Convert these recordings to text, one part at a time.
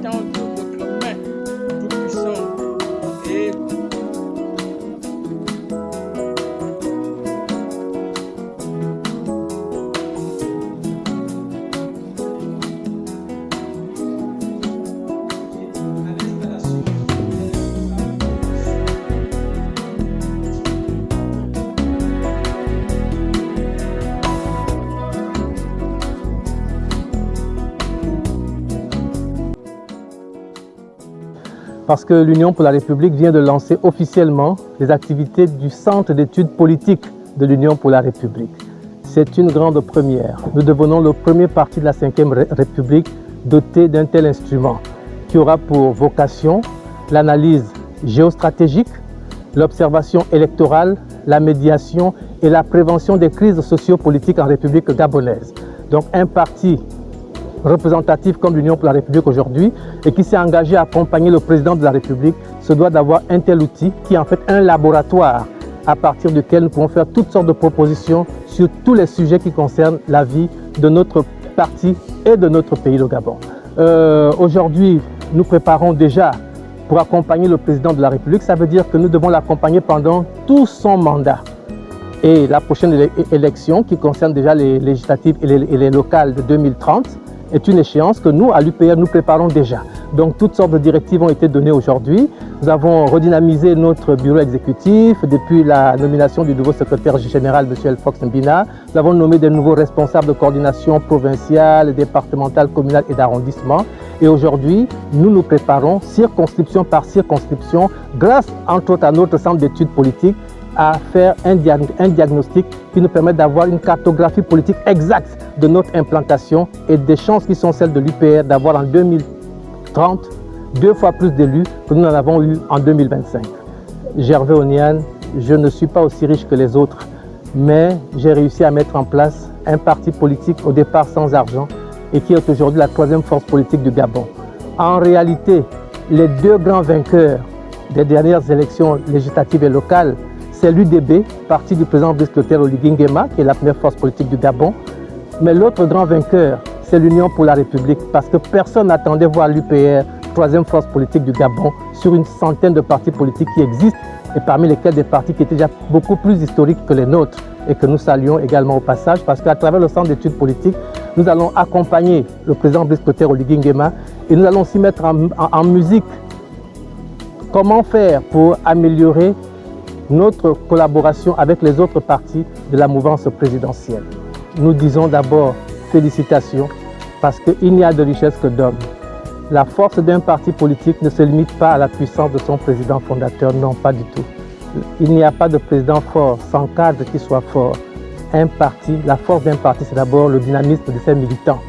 mettant entre votre main tout puissant et parce que l'Union pour la République vient de lancer officiellement les activités du Centre d'études politiques de l'Union pour la République. C'est une grande première. Nous devenons le premier parti de la Ve République doté d'un tel instrument qui aura pour vocation l'analyse géostratégique, l'observation électorale, la médiation et la prévention des crises sociopolitiques en République gabonaise. Donc un parti représentatif comme l'Union pour la République aujourd'hui et qui s'est engagé à accompagner le président de la République se doit d'avoir un tel outil qui est en fait un laboratoire à partir duquel nous pouvons faire toutes sortes de propositions sur tous les sujets qui concernent la vie de notre parti et de notre pays, le Gabon. Aujourd'hui, nous préparons déjà pour accompagner le président de la République. Ça veut dire que nous devons l'accompagner pendant tout son mandat. Et la prochaine élection, qui concerne déjà les législatives et les locales de 2030, est une échéance que nous, à l'UPR, nous préparons déjà. Donc, toutes sortes de directives ont été données aujourd'hui. Nous avons redynamisé notre bureau exécutif depuis la nomination du nouveau secrétaire général, M. El Fox Mbina. Nous avons nommé des nouveaux responsables de coordination provinciale, départementale, communale et d'arrondissement. Et aujourd'hui, nous nous préparons circonscription par circonscription, grâce entre autres à notre centre d'études politiques, à faire un diagnostic qui nous permet d'avoir une cartographie politique exacte de notre implantation et des chances qui sont celles de l'UPR d'avoir en 2030 2 fois plus d'élus que nous en avons eu en 2025. Gervais Oniane, je ne suis pas aussi riche que les autres, mais j'ai réussi à mettre en place un parti politique au départ sans argent et qui est aujourd'hui la 3e force politique du Gabon. En réalité, les 2 grands vainqueurs des dernières élections législatives et locales, c'est l'UDB, parti du président Brice Clotaire Oligui Nguema, qui est la première force politique du Gabon. Mais l'autre grand vainqueur, c'est l'Union pour la République, parce que personne n'attendait voir l'UPR, 3e force politique du Gabon, sur une centaine de partis politiques qui existent, et parmi lesquels des partis qui étaient déjà beaucoup plus historiques que les nôtres, et que nous saluons également au passage, parce qu'à travers le centre d'études politiques, nous allons accompagner le président Brice Clotaire Oligui Nguema, et nous allons aussi mettre en musique comment faire pour améliorer notre collaboration avec les autres partis de la mouvance présidentielle. Nous disons d'abord félicitations parce qu'il n'y a de richesse que d'hommes. La force d'un parti politique ne se limite pas à la puissance de son président fondateur, non, pas du tout. Il n'y a pas de président fort sans cadre qui soit fort. Un parti, la force d'un parti, c'est d'abord le dynamisme de ses militants.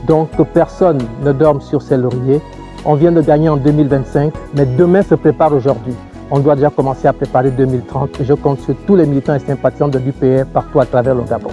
Donc que personne ne dorme sur ses lauriers. On vient de gagner en 2025, mais demain se prépare aujourd'hui. On doit déjà commencer à préparer 2030 et je compte sur tous les militants et sympathisants de l'UPR partout à travers le Gabon.